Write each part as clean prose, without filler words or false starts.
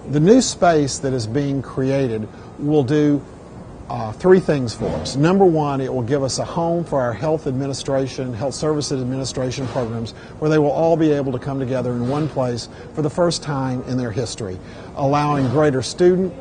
The new space that is being created will do three things for us. Number one, it will give us a home for our health administration, health services administration programs, where they will all be able to come together in one place for the first time in their history, allowing greater student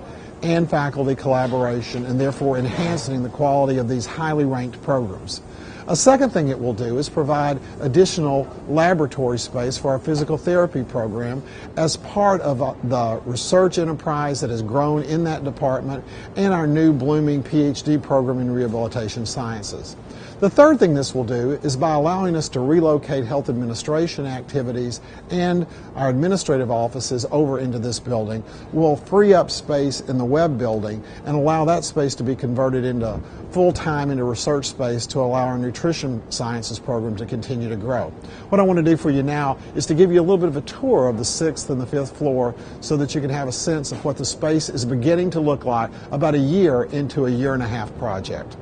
and faculty collaboration and therefore enhancing the quality of these highly ranked programs. A second thing it will do is provide additional laboratory space for our physical therapy program as part of the research enterprise that has grown in that department and our new blooming PhD program in rehabilitation sciences. The third thing this will do is by allowing us to relocate health administration activities and our administrative offices over into this building, will free up space in the Webb building and allow that space to be converted into full-time into research space to allow our nutrition sciences program to continue to grow. What I want to do for you now is to give you a little bit of a tour of the 6th and the 5th floor so that you can have a sense of what the space is beginning to look like about a year into a year-and-a-half project.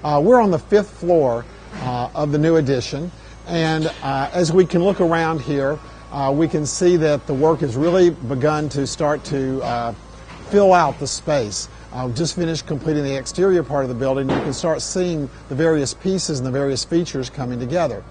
We're on the 5th floor of the new addition, and as we can look around here, we can see that the work has really begun to start to fill out the space. Just finished completing the exterior part of the building. You can start seeing the various pieces and the various features coming together.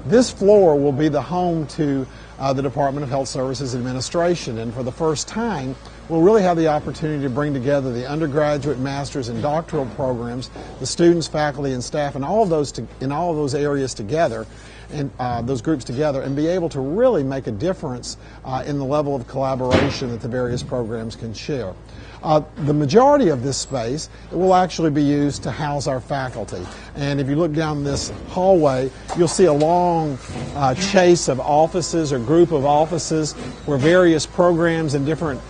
This floor will be the home to the Department of Health Services Administration, and for the first time we'll really have the opportunity to bring together the undergraduate, master's, and doctoral programs, the students, faculty, and staff, and all of those areas together, and those groups together, and be able to really make a difference in the level of collaboration that the various programs can share. The majority of this space will actually be used to house our faculty. And if you look down this hallway, you'll see a long chase of offices or group of offices where various programs and different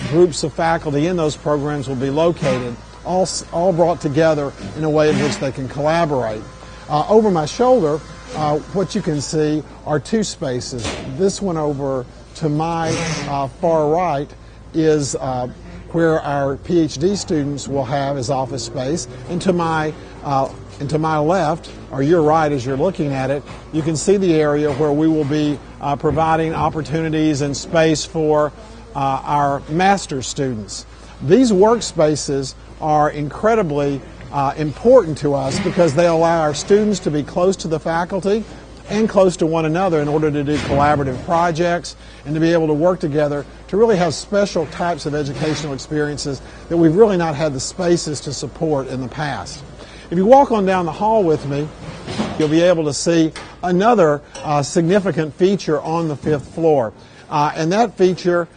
groups of faculty in those programs will be located, all brought together in a way in which they can collaborate. Over my shoulder, what you can see are two spaces. This one over to my far right is where our PhD students will have as office space, and to my left, or your right as you're looking at it, you can see the area where we will be providing opportunities and space for our master's students. These workspaces are incredibly important to us because they allow our students to be close to the faculty and close to one another in order to do collaborative projects and to be able to work together to really have special types of educational experiences that we've really not had the spaces to support in the past. If you walk on down the hall with me, you'll be able to see another significant feature on the 5th floor. And that feature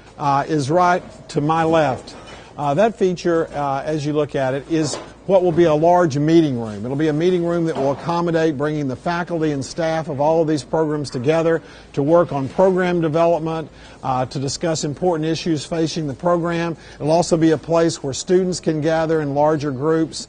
is right to my left. That feature, as you look at it, is what will be a large meeting room. It'll be a meeting room that will accommodate bringing the faculty and staff of all of these programs together to work on program development, to discuss important issues facing the program. It'll also be a place where students can gather in larger groups,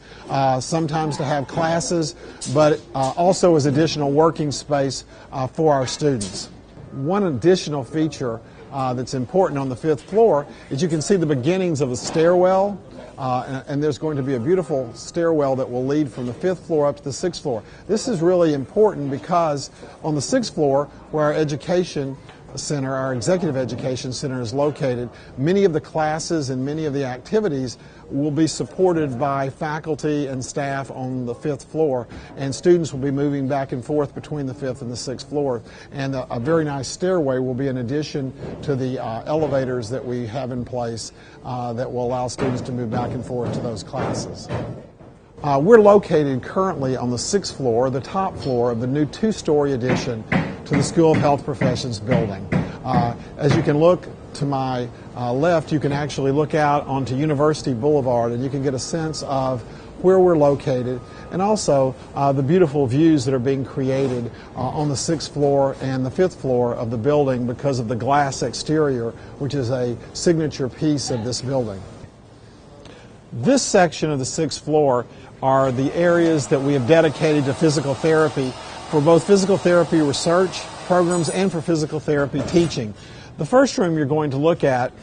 sometimes to have classes, but also as additional working space for our students. One additional feature that's important on the 5th floor is you can see the beginnings of a stairwell, and there's going to be a beautiful stairwell that will lead from the 5th floor up to the 6th floor. This is really important because on the 6th floor, where our education center, our executive education center is located, many of the classes and many of the activities will be supported by faculty and staff on the 5th floor, and students will be moving back and forth between the 5th and the 6th floor. And a very nice stairway will be in addition to the elevators that we have in place that will allow students to move back and forth to those classes. We're located currently on the 6th floor, the top floor of the new 2-story addition to the School of Health Professions building. As you can look to my left, you can actually look out onto University Boulevard, and you can get a sense of where we're located, and also the beautiful views that are being created on the 6th floor and the 5th floor of the building because of the glass exterior, which is a signature piece of this building. This section of the 6th floor are the areas that we have dedicated to physical therapy, for both physical therapy research programs and for physical therapy teaching. The first room you're going to look at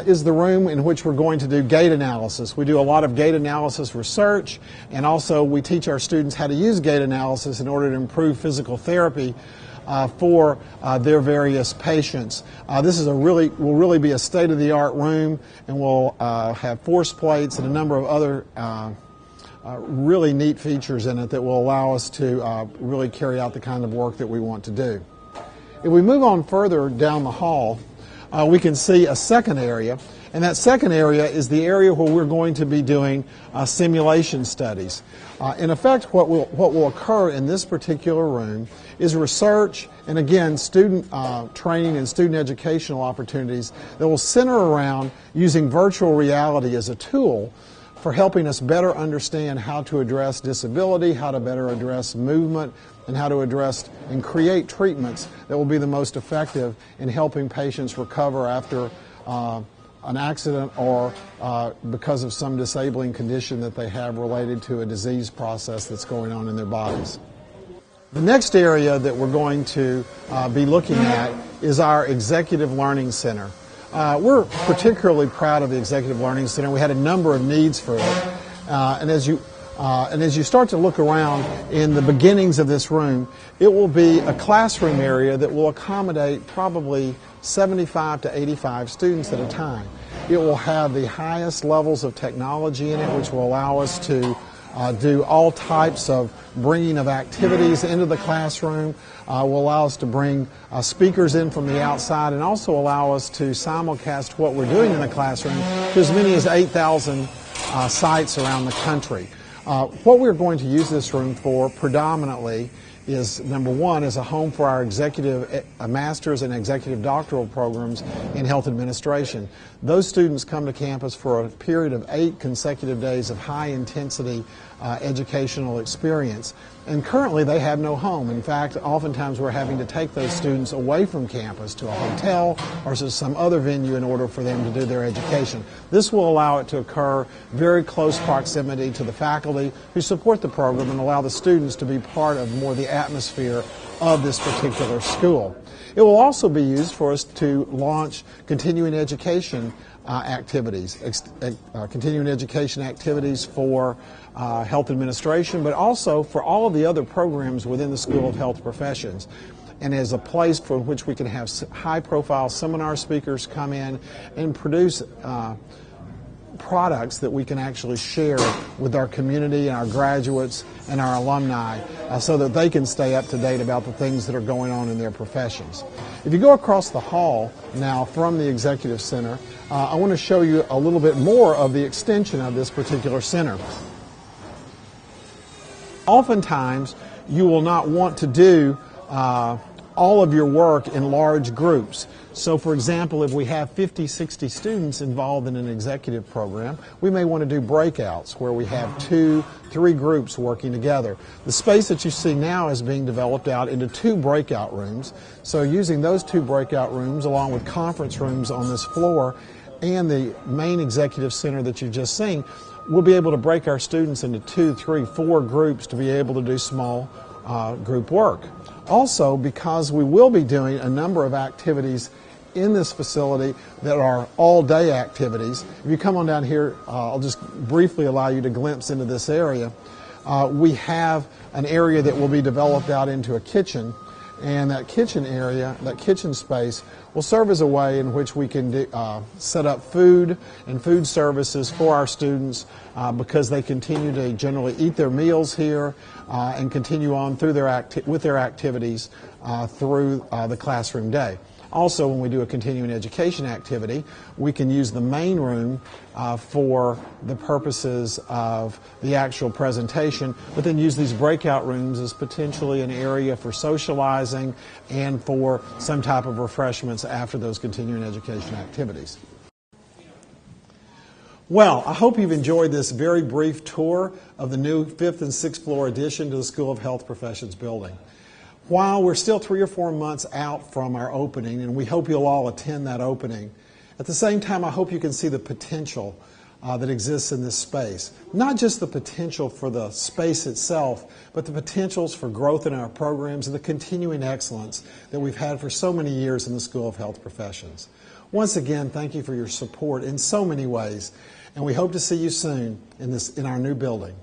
is the room in which we're going to do gait analysis. We do a lot of gait analysis research, and also we teach our students how to use gait analysis in order to improve physical therapy for their various patients. This is will really be a state-of-the-art room, and will have force plates and a number of other really neat features in it that will allow us to really carry out the kind of work that we want to do. If we move on further down the hall, we can see a second area, and that second area is the area where we're going to be doing simulation studies. In effect, what will occur in this particular room is research and, again, student training and student educational opportunities that will center around using virtual reality as a tool for helping us better understand how to address disability, how to better address movement, and how to address and create treatments that will be the most effective in helping patients recover after an accident or because of some disabling condition that they have related to a disease process that's going on in their bodies. The next area that we're going to be looking at is our Executive Learning Center. We're particularly proud of the Executive Learning Center. We had a number of needs for it, and as you start to look around in the beginnings of this room, it will be a classroom area that will accommodate probably 75 to 85 students at a time. It will have the highest levels of technology in it, which will allow us to do all types of bringing of activities into the classroom, will allow us to bring speakers in from the outside, and also allow us to simulcast what we're doing in the classroom to as many as 8,000 sites around the country. What we're going to use this room for predominantly is, number one, is a home for our executive master's and executive doctoral programs in health administration. Those students come to campus for a period of 8 consecutive days of high intensity educational experience. And currently they have no home. In fact, oftentimes we're having to take those students away from campus to a hotel or to some other venue in order for them to do their education. This will allow it to occur very close proximity to the faculty who support the program and allow the students to be part of more the atmosphere of this particular school. It will also be used for us to launch continuing education activities, continuing education activities for health administration, but also for all of the other programs within the School of Health Professions, and as a place for which we can have high-profile seminar speakers come in and produce products that we can actually share with our community and our graduates and our alumni so that they can stay up to date about the things that are going on in their professions. If you go across the hall now from the Executive Center, I want to show you a little bit more of the extension of this particular center. Oftentimes, you will not want to do all of your work in large groups. So, for example, if we have 50, 60 students involved in an executive program, we may want to do breakouts where we have 2, 3 groups working together. The space that you see now is being developed out into 2 breakout rooms. So using those 2 breakout rooms along with conference rooms on this floor and the main executive center that you've just seen, we'll be able to break our students into 2, 3, 4 groups to be able to do small group work. Also, because we will be doing a number of activities in this facility that are all-day activities. If you come on down here, I'll just briefly allow you to glimpse into this area. We have an area that will be developed out into a kitchen, and that kitchen area, that kitchen space, will serve as a way in which we can set up food and food services for our students because they continue to generally eat their meals here and continue on through with their activities through the classroom day. Also, when we do a continuing education activity, we can use the main room for the purposes of the actual presentation, but then use these breakout rooms as potentially an area for socializing and for some type of refreshments after those continuing education activities. Well, I hope you've enjoyed this very brief tour of the new 5th and 6th floor addition to the School of Health Professions building. While we're still 3 or 4 months out from our opening, and we hope you'll all attend that opening, at the same time I hope you can see the potential that exists in this space. Not just the potential for the space itself, but the potentials for growth in our programs and the continuing excellence that we've had for so many years in the School of Health Professions. Once again, thank you for your support in so many ways, and we hope to see you soon in our new building.